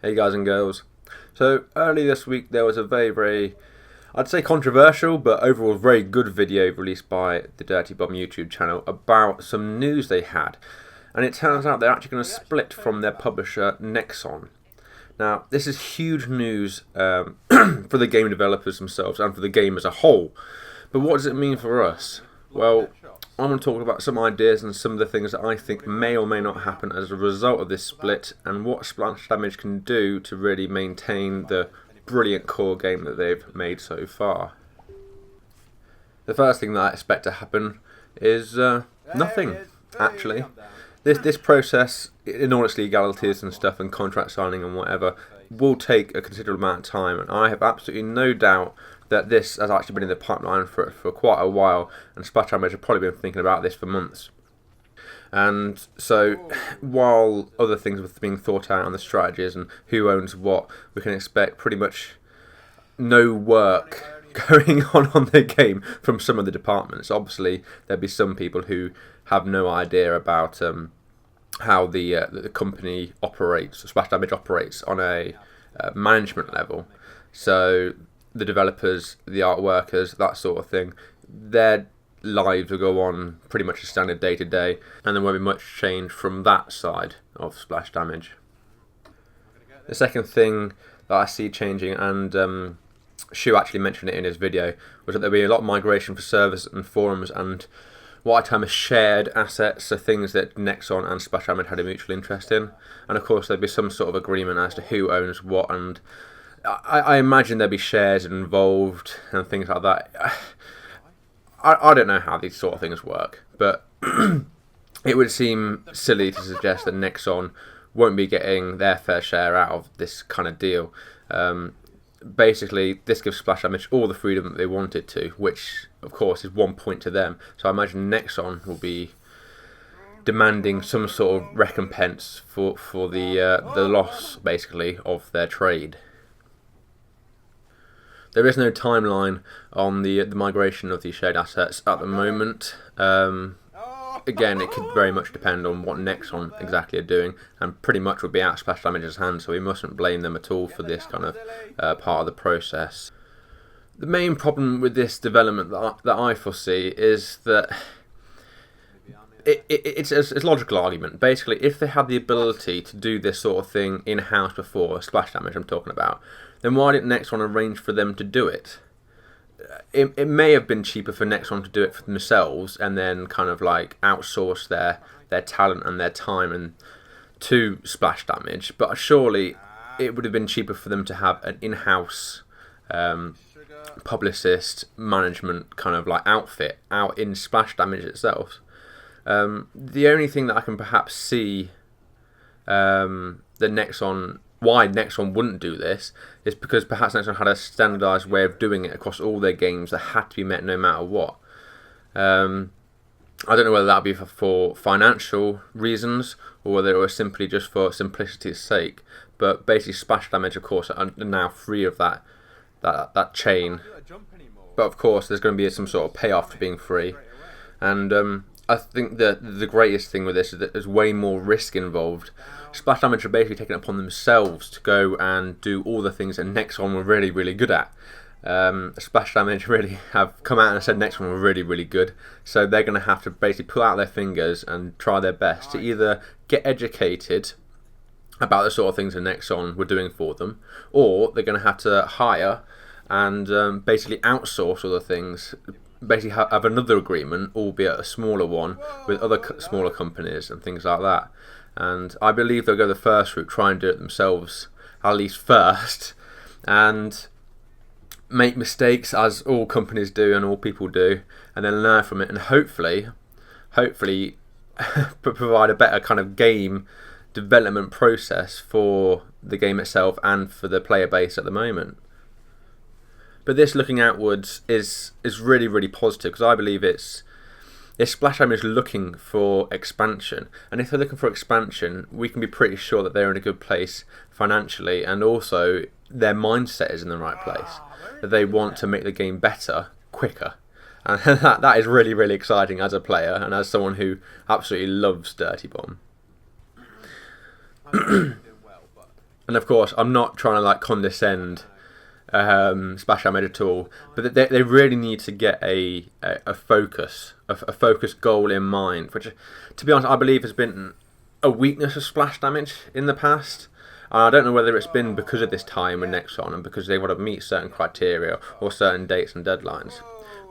Hey guys and girls. So early this week there was a very, I'd say controversial, but overall very good video released by the Dirty Bomb YouTube channel about some news they had. And it turns out they're actually going to split from their publisher Nexon. Now this is huge news for the game developers themselves and for the game as a whole. But what does it mean for us? Well, I'm going to talk about some ideas and some of the things that I think may or may not happen as a result of this split, and what Splash Damage can do to really maintain the brilliant core game that they've made so far. The first thing that I expect to happen is nothing, actually. This process, in all its legalities and stuff and contract signing and whatever, will take a considerable amount of time, and I have absolutely no doubt that this has actually been in the pipeline for quite a while, and Splash Damage have probably been thinking about this for months. And so, while other things were being thought out on the strategies and who owns what, we can expect pretty much no work going on the game from some of the departments. Obviously, there'll be some people who have no idea about how the company operates, Splash Damage operates on a management level. So the developers, the art workers, that sort of thing, their lives will go on pretty much as standard day to day, and there won't be much change from that side of Splash Damage. The second thing that I see changing, and Shu actually mentioned it in his video, was that there'll be a lot of migration for servers and forums and what I term as shared assets, so things that Nexon and Splash Damage had a mutual interest in, and of course there'll be some sort of agreement as to who owns what, and I imagine there'll be shares involved and things like that. I don't know how these sort of things work, but it would seem silly to suggest that Nexon won't be getting their fair share out of this kind of deal. Basically, this gives Splash Damage all the freedom that they wanted to, which of course is 1 point to them. So I imagine Nexon will be demanding some sort of recompense for the loss, basically, of their trade. There is no timeline on the migration of these shared assets at the moment. Again, it could very much depend on what Nexon exactly are doing, and pretty much would be out of Splash Damage's hands, so we mustn't blame them at all for this kind of part of the process. The main problem with this development that I foresee is that it's a logical argument. Basically, if they had the ability to do this sort of thing in-house before, Splash Damage I'm talking about, then why didn't Nexon arrange for them to do it? It may have been cheaper for Nexon to do it for themselves and then kind of like outsource their talent and their time and to Splash Damage, but surely it would have been cheaper for them to have an in-house publicist management kind of like outfit out in Splash Damage itself. The only thing that I can perhaps see why Nexon wouldn't do this is because perhaps Nexon had a standardised way of doing it across all their games that had to be met no matter what. I don't know whether that would be for financial reasons or whether it was simply just for simplicity's sake, but basically Splash Damage of course are now free of that chain, but of course there's going to be some sort of payoff to being free, and I think that the greatest thing with this is that there's way more risk involved. Splash Damage are basically taking it upon themselves to go and do all the things that Nexon were really, really good at. Splash Damage really have come out and said Nexon were really, really good, so they're going to have to basically pull out their fingers and try their best to either get educated about the sort of things that Nexon were doing for them, or they're going to have to hire and basically outsource other things, basically have another agreement, albeit a smaller one, with other smaller companies and things like that. And I believe they'll go the first route, try and do it themselves, at least first, and make mistakes as all companies do and all people do, and then learn from it, and hopefully provide a better kind of game development process for the game itself and for the player base at the moment. But this looking outwards is really, really positive, because I believe if Splash Damage is looking for expansion, and if they're looking for expansion, we can be pretty sure that they're in a good place financially, and also their mindset is in the right place, that they want to make the game better, quicker. And that is really, really exciting as a player and as someone who absolutely loves Dirty Bomb. And of course, I'm not trying to like condescend Splash Damage at all, but they really need to get a focus, a focus goal in mind, which, to be honest, I believe has been a weakness of Splash Damage in the past. I don't know whether it's been because of this time with Nexon and because they want to meet certain criteria or certain dates and deadlines,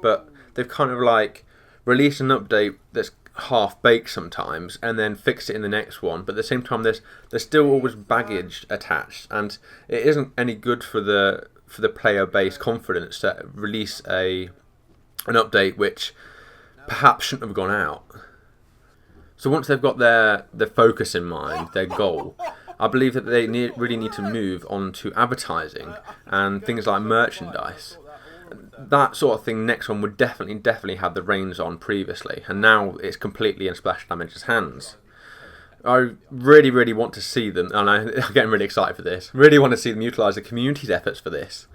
but they've kind of like released an update that's half-baked sometimes and then fix it in the next one, but at the same time there's still always baggage attached, and it isn't any good for the player base confidence to release an update which perhaps shouldn't have gone out. So once they've got their focus in mind, their goal, I believe that they really need to move on to advertising and things like merchandise. That sort of thing Nexon would definitely have the reins on previously, and now it's completely in Splash Damage's hands. I really want to see them, and I'm getting really excited for this, really want to see them utilise the community's efforts for this.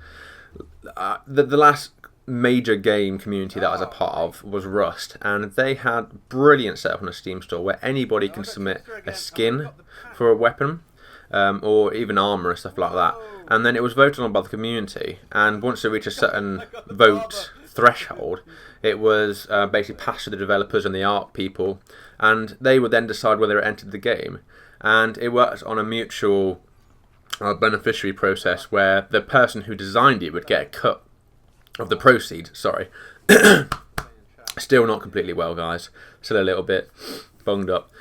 The last major game community that I was a part of was Rust, and they had brilliant setup on a Steam store where anybody can submit a skin for a weapon, or even armour and stuff like that, and then it was voted on by the community, and once they reached a certain vote threshold, it was basically passed to the developers and the art people, and they would then decide whether it entered the game, and it works on a mutual beneficiary process where the person who designed it would get a cut of the proceeds. Sorry. Still not completely well, guys. Still a little bit bunged up.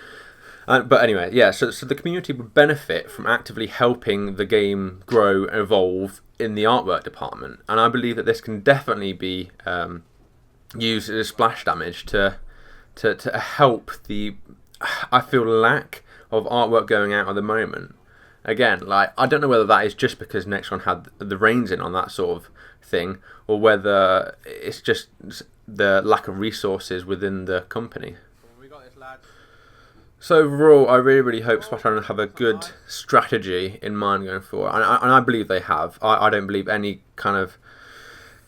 But anyway, yeah, so the community would benefit from actively helping the game grow and evolve in the artwork department. And I believe that this can definitely be used as Splash Damage to help the, I feel, lack of artwork going out at the moment. Again, like, I don't know whether that is just because Nexon had the reins in on that sort of thing, or whether it's just the lack of resources within the company. So overall, I really hope Splash Damage have a good strategy in mind going forward, and I believe they have. I don't believe any kind of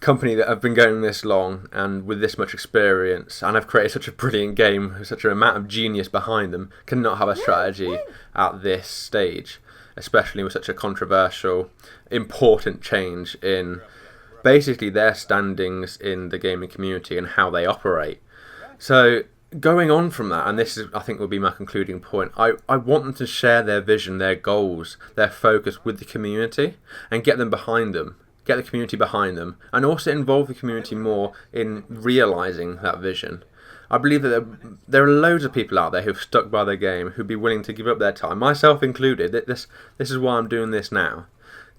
company that have been going this long and with this much experience and have created such a brilliant game with such an amount of genius behind them cannot have a strategy at this stage, especially with such a controversial, important change in basically their standings in the gaming community and how they operate. So going on from that, and this is, I think, will be my concluding point, I want them to share their vision, their goals, their focus with the community and get them behind them. Get the community behind them, and also involve the community more in realising that vision. I believe that there are loads of people out there who've stuck by their game, who'd be willing to give up their time, myself included. This is why I'm doing this now,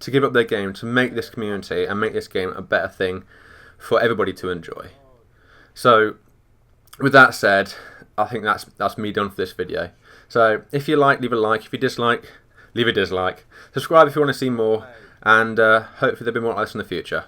to give up their game, to make this community and make this game a better thing for everybody to enjoy. So, with that said, I think that's me done for this video. So, if you like, leave a like. If you dislike, leave a dislike. Subscribe if you want to see more. And hopefully there'll be more like this in the future.